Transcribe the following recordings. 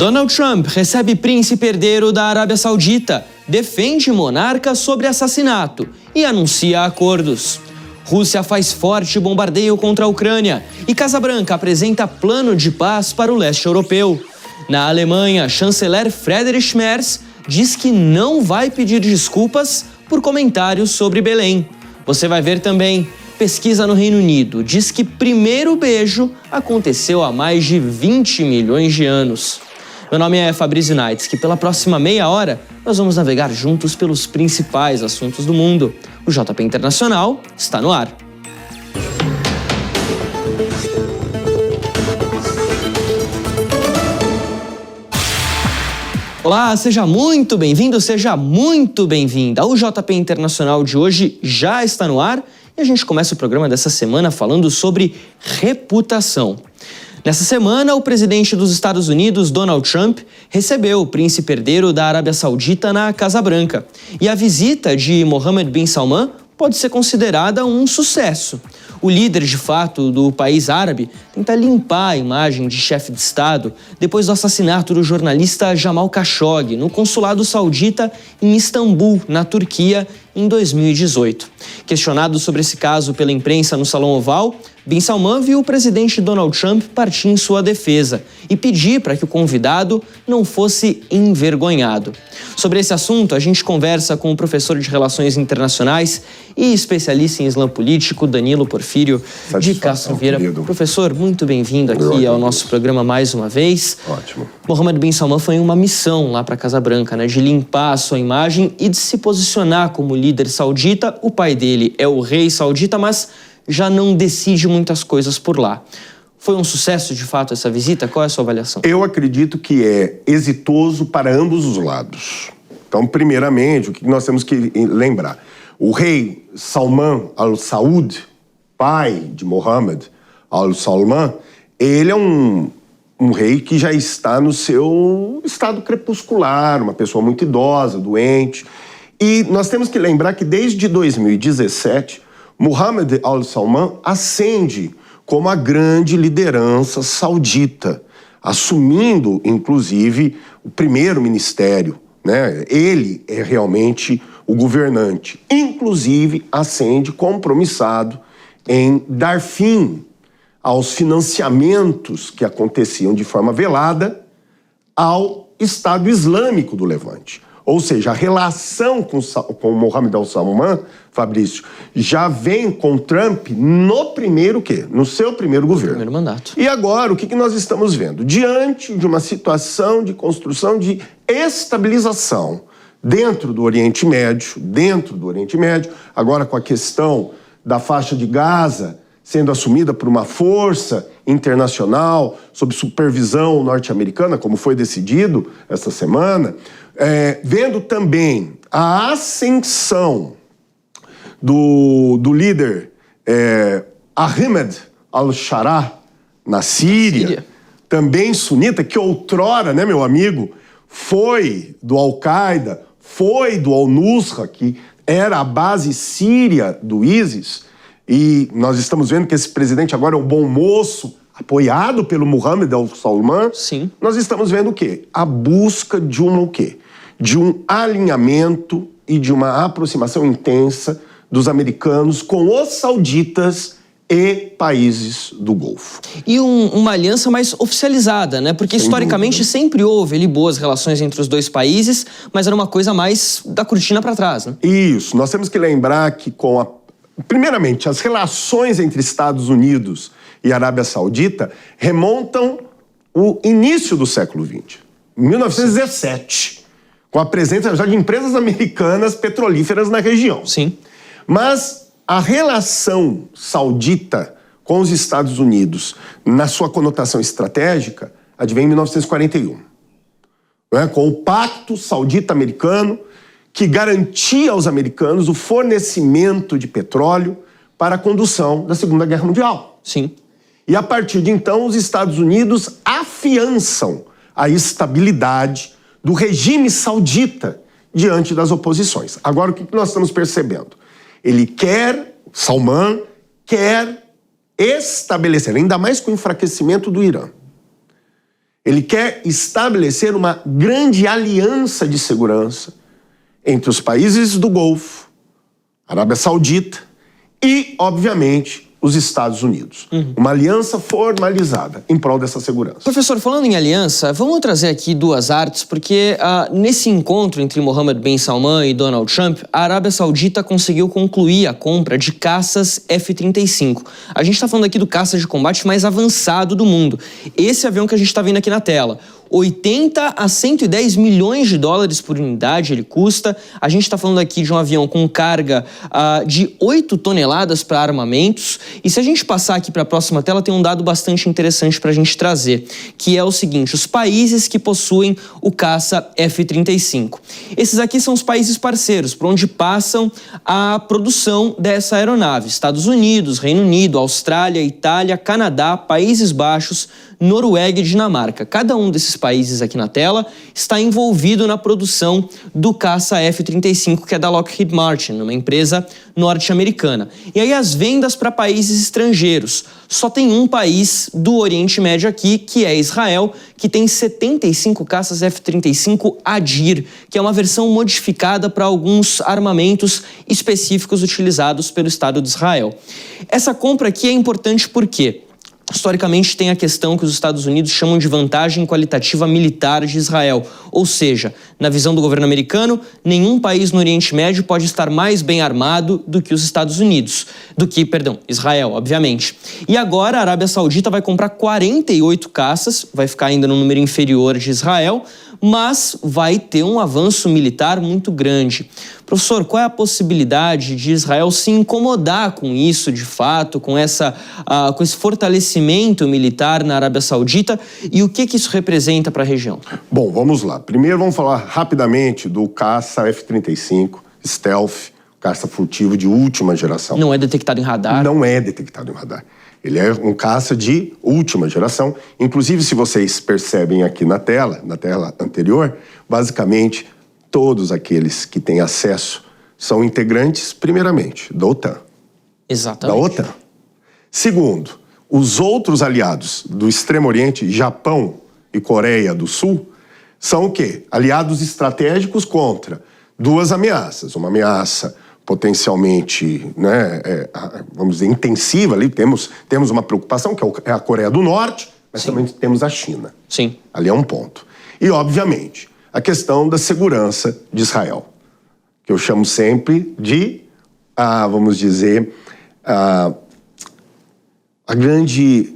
Donald Trump recebe príncipe herdeiro da Arábia Saudita, defende monarca sobre assassinato e anuncia acordos. Rússia faz forte bombardeio contra a Ucrânia e Casa Branca apresenta plano de paz para o leste europeu. Na Alemanha, chanceler Friedrich Merz diz que não vai pedir desculpas por comentários sobre Belém. Você vai ver também, pesquisa no Reino Unido diz que primeiro beijo aconteceu há mais de 20 milhões de anos. Meu nome é Fabrício Naitz, que pela próxima meia hora nós vamos navegar juntos pelos principais assuntos do mundo. O JP Internacional está no ar. Olá, seja muito bem-vindo, seja muito bem-vinda. O JP Internacional de hoje já está no ar e a gente começa o programa dessa semana falando sobre reputação. Nessa semana, o presidente dos Estados Unidos, Donald Trump, recebeu o príncipe herdeiro da Arábia Saudita na Casa Branca. E a visita de Mohammed bin Salman pode ser considerada um sucesso. O líder, de fato, do país árabe tenta limpar a imagem de chefe de Estado depois do assassinato do jornalista Jamal Khashoggi no consulado saudita em Istambul, na Turquia, em 2018. Questionado sobre esse caso pela imprensa no Salão Oval, Bin Salman viu o presidente Donald Trump partir em sua defesa e pedir para que o convidado não fosse envergonhado. Sobre esse assunto, a gente conversa com o professor de Relações Internacionais e especialista em Islã Político, Danilo Porfírio de Castro Vieira. Querido. Professor, muito bem-vindo aqui ao nosso programa mais uma vez. Ótimo. Mohammed bin Salman foi em uma missão lá para a Casa Branca, de limpar a sua imagem e de se posicionar como líder saudita. O pai dele é o rei saudita, mas já não decide muitas coisas por lá. Foi um sucesso, de fato, essa visita? Qual é a sua avaliação? Eu acredito que é exitoso para ambos os lados. Então, primeiramente, o que nós temos que lembrar? O rei Salman Al Saud, pai de Mohammed Al Salman, ele é um rei que já está no seu estado crepuscular, uma pessoa muito idosa, doente. E nós temos que lembrar que desde 2017, Mohammed Al Salman ascende como a grande liderança saudita, assumindo, inclusive, o primeiro ministério, né? Ele é realmente o governante. Inclusive, ascende compromissado em dar fim aos financiamentos que aconteciam de forma velada ao Estado Islâmico do Levante. Ou seja, a relação com Mohammed Al Salman, Fabrício, já vem com Trump no primeiro quê? No seu primeiro governo. Primeiro mandato. E agora, o que nós estamos vendo? Diante de uma situação de construção de estabilização dentro do Oriente Médio, agora com a questão da faixa de Gaza sendo assumida por uma força internacional sob supervisão norte-americana, como foi decidido esta semana, vendo também a ascensão do líder Ahmed al-Sharaa na Síria, também sunita, que outrora, né, meu amigo, foi do Al-Qaeda, foi do Al-Nusra, que era a base síria do ISIS, e nós estamos vendo que esse presidente agora é um bom moço, apoiado pelo Mohammed Al Salman. Sim. Nós estamos vendo o quê? A busca de o quê? De um alinhamento e de uma aproximação intensa dos americanos com os sauditas e países do Golfo. E uma aliança mais oficializada, né? Porque historicamente sempre houve ali boas relações entre os dois países, mas era uma coisa mais da cortina para trás, né? Isso. Nós temos que lembrar que primeiramente, as relações entre Estados Unidos e Arábia Saudita remontam o início do século XX, 1917, com a presença já de empresas americanas petrolíferas na região. Sim. Mas a relação saudita com os Estados Unidos, na sua conotação estratégica, advém em 1941, né, com o Pacto Saudita-Americano, que garantia aos americanos o fornecimento de petróleo para a condução da Segunda Guerra Mundial. Sim. E a partir de então, os Estados Unidos afiançam a estabilidade do regime saudita diante das oposições. Agora, o que nós estamos percebendo? Salman quer estabelecer, ainda mais com o enfraquecimento do Irã, Ele quer estabelecer uma grande aliança de segurança entre os países do Golfo, Arábia Saudita e, obviamente, os Estados Unidos. Uma aliança formalizada em prol dessa segurança. Professor, falando em aliança, vamos trazer aqui duas artes, porque nesse encontro entre Mohammed bin Salman e Donald Trump, a Arábia Saudita conseguiu concluir a compra de caças F-35. A gente está falando aqui do caça de combate mais avançado do mundo. Esse avião que a gente está vendo aqui na tela. 80 a 110 milhões de dólares por unidade ele custa. A gente está falando aqui de um avião com carga de 8 toneladas para armamentos. E se a gente passar aqui para a próxima tela, tem um dado bastante interessante para a gente trazer, que é o seguinte: os países que possuem o caça F-35. Esses aqui são os países parceiros, por onde passam a produção dessa aeronave. Estados Unidos, Reino Unido, Austrália, Itália, Canadá, Países Baixos, Noruega e Dinamarca. Cada um desses países aqui na tela está envolvido na produção do caça F-35, que é da Lockheed Martin, uma empresa norte-americana. E aí as vendas para países estrangeiros. Só tem um país do Oriente Médio aqui, que é Israel, que tem 75 caças F-35 Adir, que é uma versão modificada para alguns armamentos específicos utilizados pelo Estado de Israel. Essa compra aqui é importante porque historicamente tem a questão que os Estados Unidos chamam de vantagem qualitativa militar de Israel. Ou seja, na visão do governo americano, nenhum país no Oriente Médio pode estar mais bem armado do que os Estados Unidos. Israel, obviamente. E agora a Arábia Saudita vai comprar 48 caças, vai ficar ainda no número inferior de Israel, mas vai ter um avanço militar muito grande. Professor, qual é a possibilidade de Israel se incomodar com isso, de fato, com esse fortalecimento militar na Arábia Saudita, e o que isso representa para a região? Bom, vamos lá. Primeiro vamos falar rapidamente do caça F-35 Stealth, caça furtivo de última geração. Não é detectado em radar? Não é detectado em radar. Ele é um caça de última geração. Inclusive, se vocês percebem aqui na tela anterior, basicamente, todos aqueles que têm acesso são integrantes, primeiramente, da OTAN. Exatamente. Da OTAN. Segundo, os outros aliados do Extremo Oriente, Japão e Coreia do Sul, são o quê? Aliados estratégicos contra duas ameaças. Uma ameaça potencialmente, vamos dizer, intensiva ali. Temos uma preocupação, que é a Coreia do Norte, mas também temos a China. Sim. Ali é um ponto. E, obviamente, a questão da segurança de Israel, que eu chamo sempre de, vamos dizer, a grande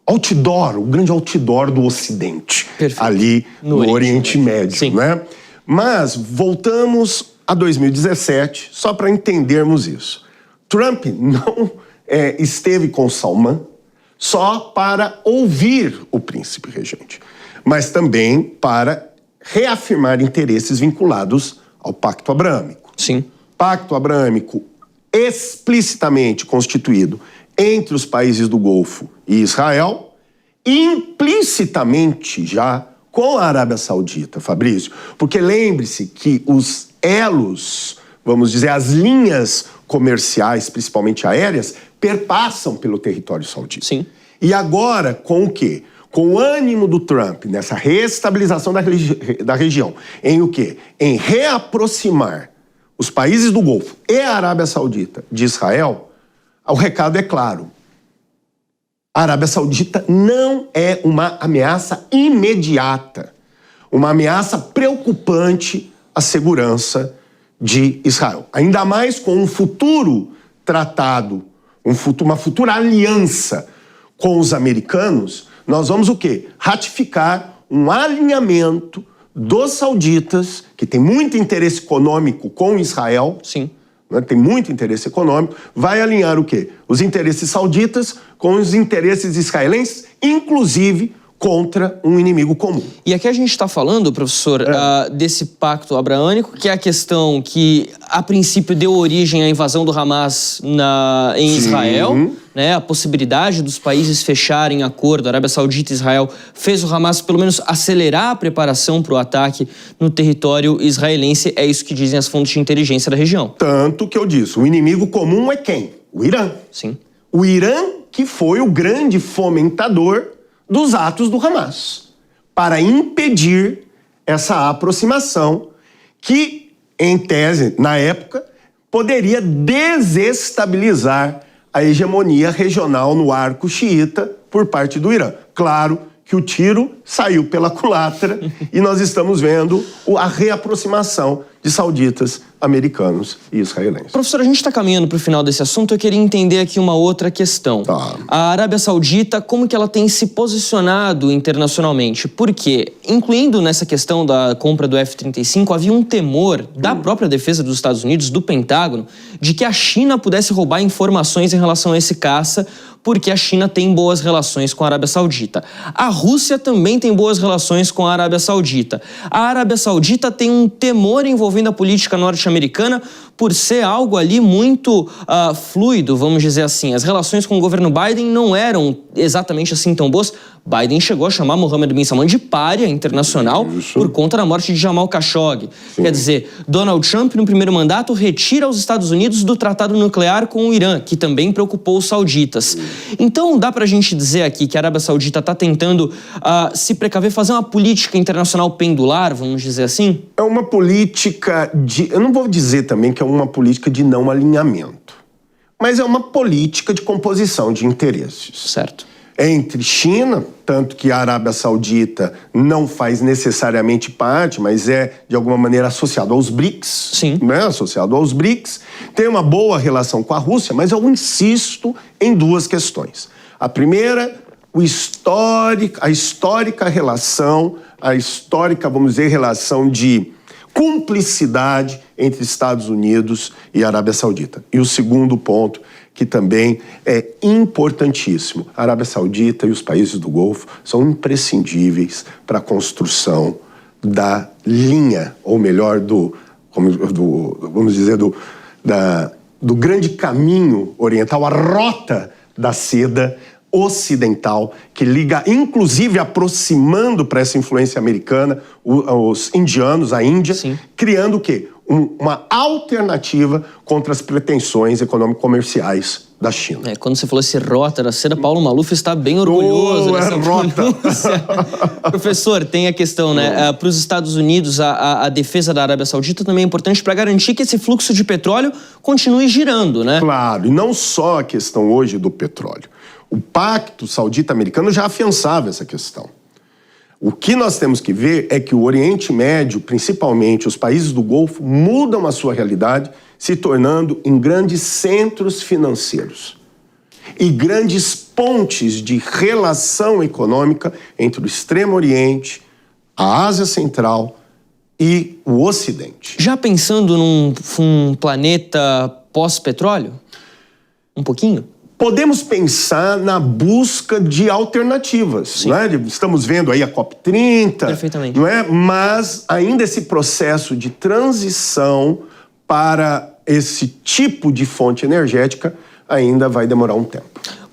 outdoor, o grande outdoor do Ocidente. Perfeito. Ali no Oriente Médio. Sim. Né? Mas voltamos a 2017, só para entendermos isso. Trump não esteve com Salman só para ouvir o príncipe regente, mas também para reafirmar interesses vinculados ao Pacto Abrâmico. Sim. Pacto Abrâmico explicitamente constituído entre os países do Golfo e Israel, implicitamente já com a Arábia Saudita, Fabrício. Porque lembre-se que os elos, vamos dizer, as linhas comerciais, principalmente aéreas, perpassam pelo território saudita. Sim. E agora, com o quê? Com o ânimo do Trump nessa reestabilização da região, em o quê? Em reaproximar os países do Golfo e a Arábia Saudita de Israel, o recado é claro. A Arábia Saudita não é uma ameaça imediata, uma ameaça preocupante à segurança de Israel. Ainda mais com um futuro tratado, uma futura aliança com os americanos, nós vamos o quê? Ratificar um alinhamento dos sauditas, que tem muito interesse econômico com Israel. Sim. Tem muito interesse econômico, vai alinhar o quê? Os interesses sauditas com os interesses israelenses, inclusive contra um inimigo comum. E aqui a gente está falando, professor, desse pacto abraâmico, que é a questão que, a princípio, deu origem à invasão do Hamas em Israel, né? A possibilidade dos países fecharem acordo, a Arábia Saudita e Israel, fez o Hamas, pelo menos, acelerar a preparação para o ataque no território israelense. É isso que dizem as fontes de inteligência da região. Tanto que eu disse, o inimigo comum é quem? O Irã. Sim. O Irã que foi o grande fomentador dos atos do Hamas. para impedir essa aproximação que, em tese, na época, poderia desestabilizar a hegemonia regional no arco xiita por parte do Irã. Claro que o tiro saiu pela culatra e nós estamos vendo a reaproximação de sauditas, americanos e israelenses. Professor, a gente está caminhando para o final desse assunto. Eu queria entender aqui uma outra questão. Tá. A Arábia Saudita, como que ela tem se posicionado internacionalmente? Porque, incluindo nessa questão da compra do F-35, havia um temor da própria defesa dos Estados Unidos, do Pentágono, de que a China pudesse roubar informações em relação a esse caça, porque a China tem boas relações com a Arábia Saudita. A Rússia também tem boas relações com a Arábia Saudita. A Arábia Saudita tem um temor envolvendo a política norte-americana por ser algo ali muito fluido, vamos dizer assim. As relações com o governo Biden não eram exatamente assim tão boas. Biden chegou a chamar Mohammed bin Salman de pária internacional por conta da morte de Jamal Khashoggi. Sim. Quer dizer, Donald Trump, no primeiro mandato, retira os Estados Unidos do tratado nuclear com o Irã, que também preocupou os sauditas. Então, dá pra gente dizer aqui que a Arábia Saudita está tentando se precaver, fazer uma política internacional pendular, vamos dizer assim? É uma política de... Eu não vou dizer também que é uma política de não alinhamento, mas é uma política de composição de interesses. Certo. Entre China, tanto que a Arábia Saudita não faz necessariamente parte, mas é, de alguma maneira, associado aos BRICS. Sim. Né? Associado aos BRICS. Tem uma boa relação com a Rússia, mas eu insisto em duas questões. A primeira, a histórica relação, vamos dizer, relação de cumplicidade entre Estados Unidos e Arábia Saudita. E o segundo ponto, que também é importantíssimo. A Arábia Saudita e os países do Golfo são imprescindíveis para a construção da linha, ou melhor, vamos dizer, do grande caminho oriental, a rota da seda ocidental, que liga, inclusive aproximando para essa influência americana, os indianos, a Índia, sim, criando o quê? Uma alternativa contra as pretensões econômico-comerciais da China. Quando você falou esse rota da seda, Paulo Maluf está bem orgulhoso dessa rota. Professor, tem a questão, né? Para os Estados Unidos, a defesa da Arábia Saudita também é importante para garantir que esse fluxo de petróleo continue girando, né? Claro, e não só a questão hoje do petróleo. O pacto saudita-americano já afiançava essa questão. O que nós temos que ver é que o Oriente Médio, principalmente os países do Golfo, mudam a sua realidade, se tornando em grandes centros financeiros e grandes pontes de relação econômica entre o Extremo Oriente, a Ásia Central e o Ocidente. Já pensando num planeta pós-petróleo? Um pouquinho? Podemos pensar na busca de alternativas, não é? Estamos vendo aí a COP30, perfeitamente, não é? Mas ainda esse processo de transição para esse tipo de fonte energética ainda vai demorar um tempo.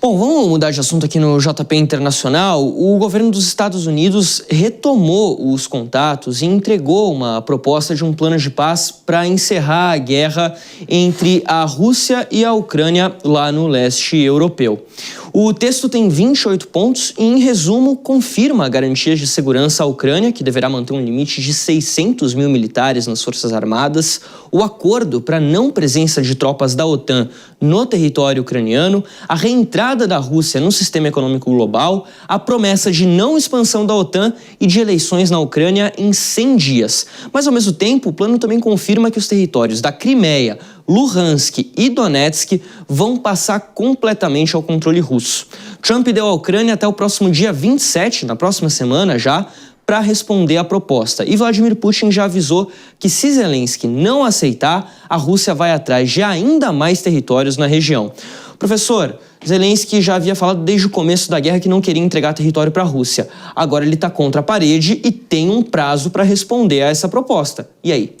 Bom, vamos mudar de assunto aqui no JP Internacional. O governo dos Estados Unidos retomou os contatos e entregou uma proposta de um plano de paz para encerrar a guerra entre a Rússia e a Ucrânia lá no leste europeu. O texto tem 28 pontos e, em resumo, confirma garantias de segurança à Ucrânia, que deverá manter um limite de 600 mil militares nas Forças Armadas, o acordo para não presença de tropas da OTAN no território ucraniano, a reentrada da Rússia no sistema econômico global, a promessa de não expansão da OTAN e de eleições na Ucrânia em 100 dias. Mas, ao mesmo tempo, o plano também confirma que os territórios da Crimeia, Luhansk e Donetsk vão passar completamente ao controle russo. Trump deu à Ucrânia até o próximo dia 27, na próxima semana já, para responder à proposta. E Vladimir Putin já avisou que se Zelensky não aceitar, a Rússia vai atrás de ainda mais territórios na região. Professor, Zelensky já havia falado desde o começo da guerra que não queria entregar território para a Rússia. Agora ele está contra a parede e tem um prazo para responder a essa proposta. E aí?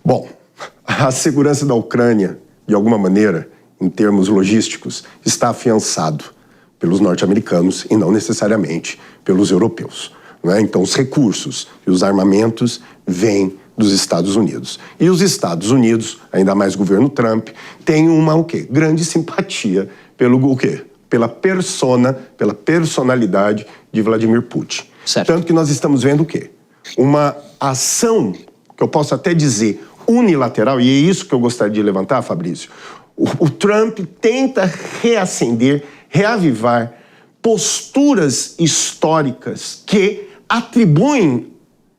Bom, a segurança da Ucrânia, de alguma maneira, em termos logísticos, está afiançado pelos norte-americanos e não necessariamente pelos europeus. Não é? Então, os recursos e os armamentos vêm dos Estados Unidos. E os Estados Unidos, ainda mais o governo Trump, têm uma grande simpatia pela personalidade de Vladimir Putin. Certo. Tanto que nós estamos vendo o quê? Uma ação, que eu posso até dizer unilateral, e é isso que eu gostaria de levantar, Fabrício. O Trump tenta reacender, reavivar posturas históricas que atribuem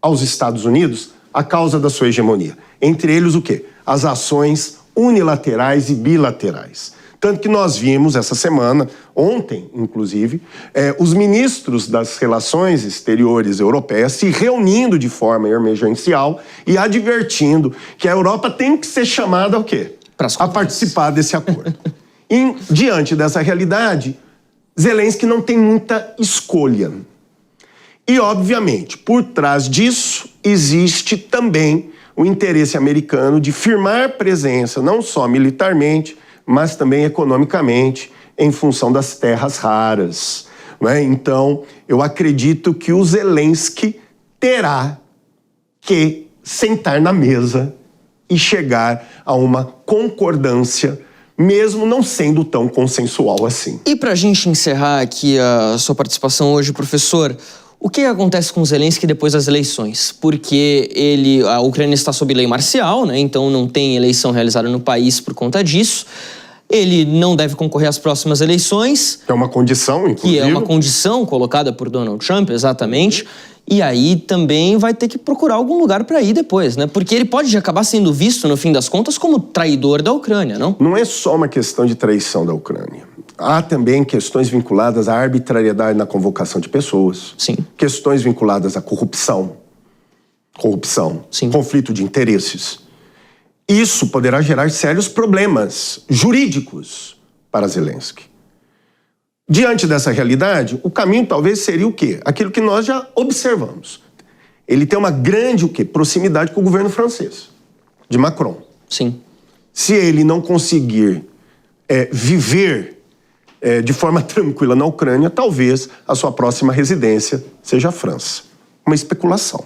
aos Estados Unidos a causa da sua hegemonia. Entre eles o quê? As ações unilaterais e bilaterais. Tanto que nós vimos essa semana, ontem inclusive, os ministros das relações exteriores europeias se reunindo de forma emergencial e advertindo que a Europa tem que ser chamada ao quê? A participar desse acordo. E, diante dessa realidade, Zelensky não tem muita escolha. E, obviamente, por trás disso, existe também o interesse americano de firmar presença, não só militarmente, mas também economicamente, em função das terras raras. Né? Então, eu acredito que o Zelensky terá que sentar na mesa e chegar a uma concordância, mesmo não sendo tão consensual assim. E para a gente encerrar aqui a sua participação hoje, professor, o que acontece com o Zelensky depois das eleições? Porque a Ucrânia está sob lei marcial, né? Então não tem eleição realizada no país por conta disso. Ele não deve concorrer às próximas eleições. É uma condição, inclusive. Que é uma condição colocada por Donald Trump, exatamente. E aí também vai ter que procurar algum lugar para ir depois, né? Porque ele pode acabar sendo visto, no fim das contas, como traidor da Ucrânia, não? Não é só uma questão de traição da Ucrânia. Há também questões vinculadas à arbitrariedade na convocação de pessoas. Sim. Questões vinculadas à corrupção. Sim. Conflito de interesses. Isso poderá gerar sérios problemas jurídicos para Zelensky. Diante dessa realidade, o caminho talvez seria o quê? Aquilo que nós já observamos. Ele tem uma grande proximidade com o governo francês, de Macron. Sim. Se ele não conseguir viver de forma tranquila na Ucrânia, talvez a sua próxima residência seja a França. Uma especulação.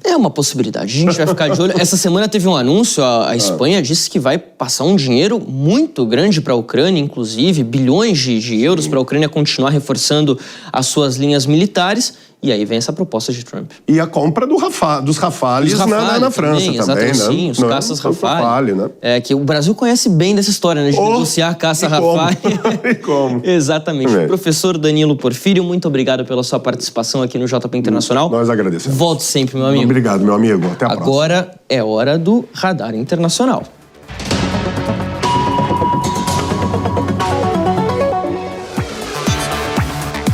É uma possibilidade. A gente vai ficar de olho. Essa semana teve um anúncio, a Espanha disse que vai passar um dinheiro muito grande para a Ucrânia, inclusive bilhões de euros para a Ucrânia continuar reforçando as suas linhas militares. E aí vem essa proposta de Trump. E a compra dos Rafales na França também, né? Sim, os caças Rafale. Né? Que o Brasil conhece bem dessa história, né? De negociar a caça Rafale. E como? Exatamente. Professor Danilo Porfírio, muito obrigado pela sua participação aqui no JP Internacional. Nós agradecemos. Volte sempre, meu amigo. Obrigado, meu amigo. Até a próxima. Agora é hora do Radar Internacional.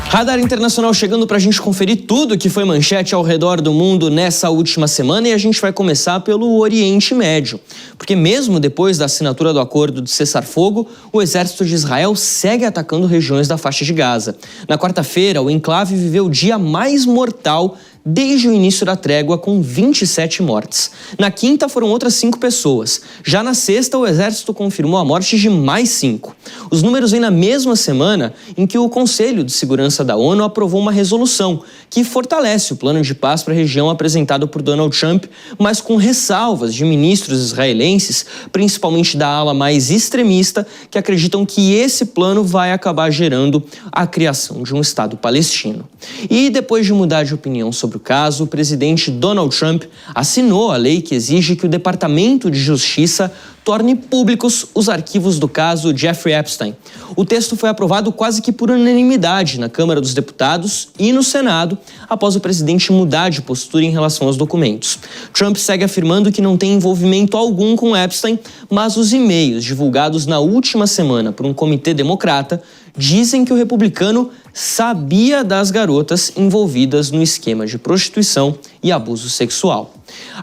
Radar Internacional chegando para a gente conferir tudo que foi manchete ao redor do mundo nessa última semana, e a gente vai começar pelo Oriente Médio. Porque mesmo depois da assinatura do acordo de cessar-fogo, o exército de Israel segue atacando regiões da faixa de Gaza. Na quarta-feira, o enclave viveu o dia mais mortal desde o início da trégua, com 27 mortes. Na quinta, foram outras 5 pessoas. Já na sexta, o exército confirmou a morte de mais 5. Os números vêm na mesma semana em que o Conselho de Segurança da ONU aprovou uma resolução que fortalece o plano de paz para a região apresentado por Donald Trump, mas com ressalvas de ministros israelenses, principalmente da ala mais extremista, que acreditam que esse plano vai acabar gerando a criação de um Estado palestino. E depois de mudar de opinião sobre o caso, o presidente Donald Trump assinou a lei que exige que o Departamento de Justiça torne públicos os arquivos do caso Jeffrey Epstein. O texto foi aprovado quase que por unanimidade na Câmara dos Deputados e no Senado, após o presidente mudar de postura em relação aos documentos. Trump segue afirmando que não tem envolvimento algum com Epstein, mas os e-mails divulgados na última semana por um comitê democrata dizem que o republicano sabia das garotas envolvidas no esquema de prostituição e abuso sexual.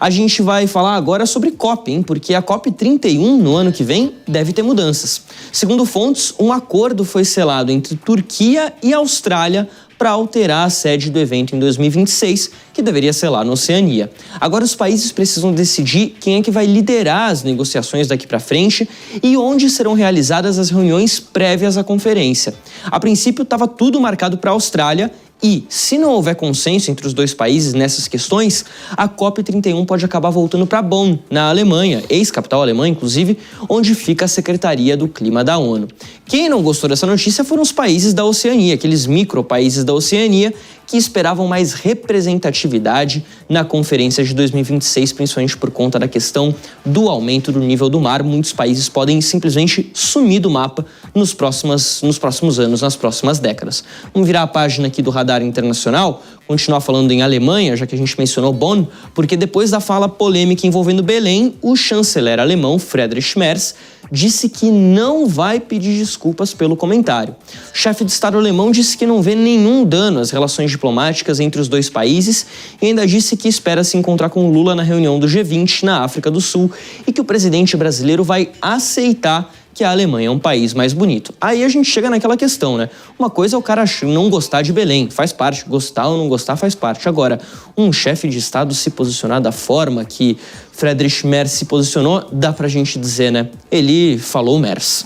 A gente vai falar agora sobre COP, hein? Porque a COP31, no ano que vem, deve ter mudanças. Segundo fontes, um acordo foi selado entre Turquia e Austrália para alterar a sede do evento em 2026, que deveria ser lá na Oceania. Agora os países precisam decidir quem é que vai liderar as negociações daqui para frente e onde serão realizadas as reuniões prévias à conferência. A princípio estava tudo marcado para a Austrália e, se não houver consenso entre os dois países nessas questões, a COP31 pode acabar voltando para Bonn, na Alemanha, ex-capital alemã, inclusive, onde fica a Secretaria do Clima da ONU. Quem não gostou dessa notícia foram os países da Oceania, aqueles micro-países da Oceania, que esperavam mais representatividade na conferência de 2026, principalmente por conta da questão do aumento do nível do mar. Muitos países podem simplesmente sumir do mapa nos próximos anos, nas próximas décadas. Vamos virar a página aqui do Radar Internacional, continuar falando em Alemanha, já que a gente mencionou Bonn, porque depois da fala polêmica envolvendo Belém, o chanceler alemão Friedrich Merz disse que não vai pedir desculpas pelo comentário. O chefe de Estado alemão disse que não vê nenhum dano às relações diplomáticas entre os dois países e ainda disse que espera se encontrar com Lula na reunião do G20 na África do Sul e que o presidente brasileiro vai aceitar que a Alemanha é um país mais bonito. Aí a gente chega naquela questão, né? Uma coisa é o cara não gostar de Belém, faz parte. Gostar ou não gostar faz parte. Agora, um chefe de Estado se posicionar da forma que Friedrich Merz se posicionou, dá pra gente dizer, né? Ele falou Merz.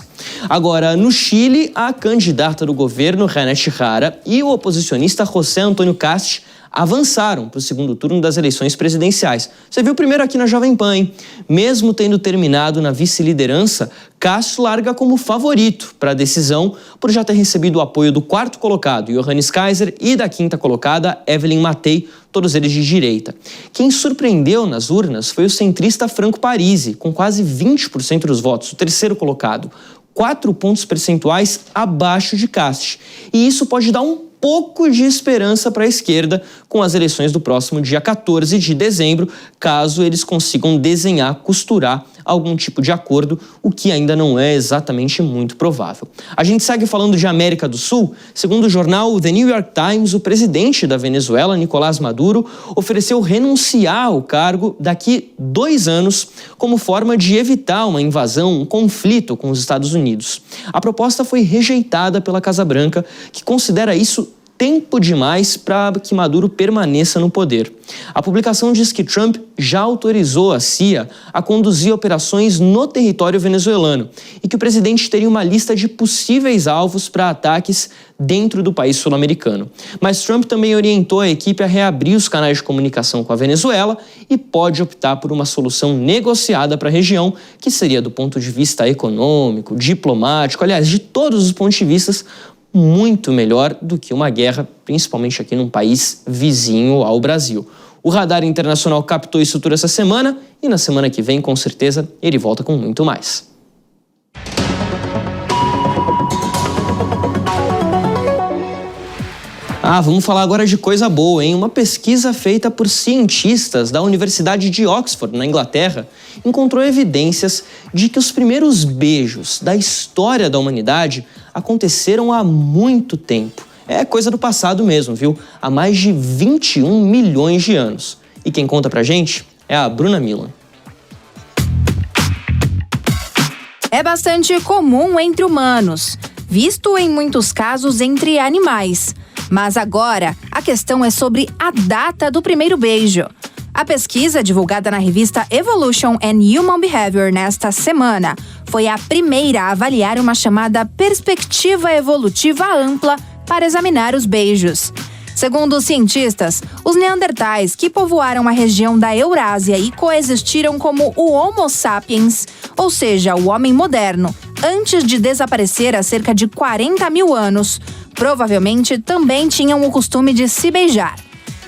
Agora, no Chile, a candidata do governo, Renate Rara, e o oposicionista José Antônio Cast avançaram para o segundo turno das eleições presidenciais. Você viu primeiro aqui na Jovem Pan, hein? Mesmo tendo terminado na vice-liderança, Castro larga como favorito para a decisão por já ter recebido o apoio do quarto colocado, Johannes Kaiser, e da quinta colocada, Evelyn Matei, todos eles de direita. Quem surpreendeu nas urnas foi o centrista Franco Parisi, com quase 20% dos votos, o terceiro colocado, 4 pontos percentuais abaixo de Cast. E isso pode dar um pouco de esperança para a esquerda com as eleições do próximo dia 14 de dezembro, caso eles consigam desenhar, costurar algum tipo de acordo, o que ainda não é exatamente muito provável. A gente segue falando de América do Sul. Segundo o jornal The New York Times, o presidente da Venezuela, Nicolás Maduro, ofereceu renunciar ao cargo daqui 2 anos como forma de evitar uma invasão, um conflito com os Estados Unidos. A proposta foi rejeitada pela Casa Branca, que considera isso tempo demais para que Maduro permaneça no poder. A publicação diz que Trump já autorizou a CIA a conduzir operações no território venezuelano e que o presidente teria uma lista de possíveis alvos para ataques dentro do país sul-americano. Mas Trump também orientou a equipe a reabrir os canais de comunicação com a Venezuela e pode optar por uma solução negociada para a região, que seria, do ponto de vista econômico, diplomático, aliás, de todos os pontos de vista, muito melhor do que uma guerra, principalmente aqui num país vizinho ao Brasil. O Radar Internacional captou isso tudo essa semana e na semana que vem, com certeza, ele volta com muito mais. Vamos falar agora de coisa boa, hein? Uma pesquisa feita por cientistas da Universidade de Oxford, na Inglaterra, encontrou evidências de que os primeiros beijos da história da humanidade aconteceram há muito tempo. É coisa do passado mesmo, viu? Há mais de 21 milhões de anos. E quem conta pra gente é a Bruna Milan. É bastante comum entre humanos, visto em muitos casos entre animais. Mas agora, a questão é sobre a data do primeiro beijo. A pesquisa, divulgada na revista Evolution and Human Behavior nesta semana, foi a primeira a avaliar uma chamada perspectiva evolutiva ampla para examinar os beijos. Segundo os cientistas, os neandertais que povoaram a região da Eurásia e coexistiram como o Homo sapiens, ou seja, o homem moderno, antes de desaparecer há cerca de 40 mil anos, provavelmente também tinham o costume de se beijar.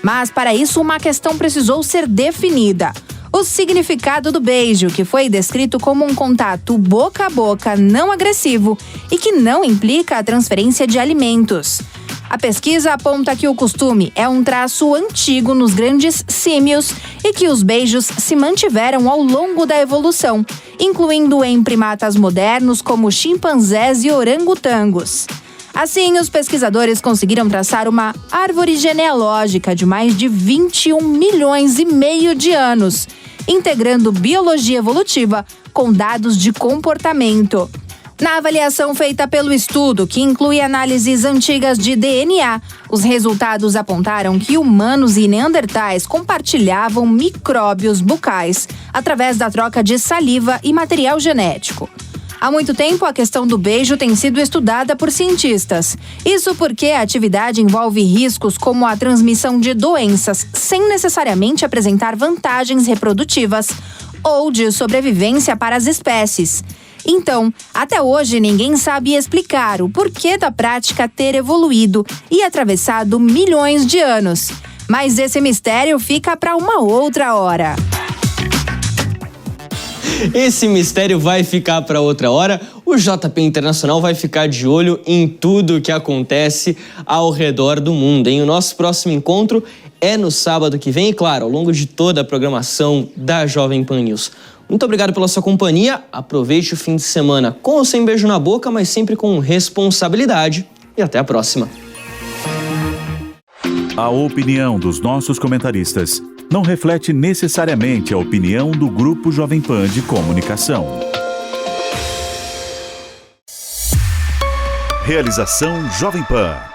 Mas para isso uma questão precisou ser definida: o significado do beijo, que foi descrito como um contato boca a boca não agressivo e que não implica a transferência de alimentos. A pesquisa aponta que o costume é um traço antigo nos grandes símios e que os beijos se mantiveram ao longo da evolução, incluindo em primatas modernos como chimpanzés e orangotangos. Assim, os pesquisadores conseguiram traçar uma árvore genealógica de mais de 21 milhões e meio de anos, integrando biologia evolutiva com dados de comportamento. Na avaliação feita pelo estudo, que inclui análises antigas de DNA, os resultados apontaram que humanos e neandertais compartilhavam micróbios bucais através da troca de saliva e material genético. Há muito tempo, a questão do beijo tem sido estudada por cientistas. Isso porque a atividade envolve riscos como a transmissão de doenças sem necessariamente apresentar vantagens reprodutivas ou de sobrevivência para as espécies. Então, até hoje ninguém sabe explicar o porquê da prática ter evoluído e atravessado milhões de anos. Mas esse mistério fica para uma outra hora. Esse mistério vai ficar para outra hora. O JP Internacional vai ficar de olho em tudo que acontece ao redor do mundo, hein? O nosso próximo encontro é no sábado que vem e, claro, ao longo de toda a programação da Jovem Pan News. Muito obrigado pela sua companhia. Aproveite o fim de semana com ou sem beijo na boca, mas sempre com responsabilidade. E até a próxima. A opinião dos nossos comentaristas não reflete necessariamente a opinião do Grupo Jovem Pan de Comunicação. Realização Jovem Pan.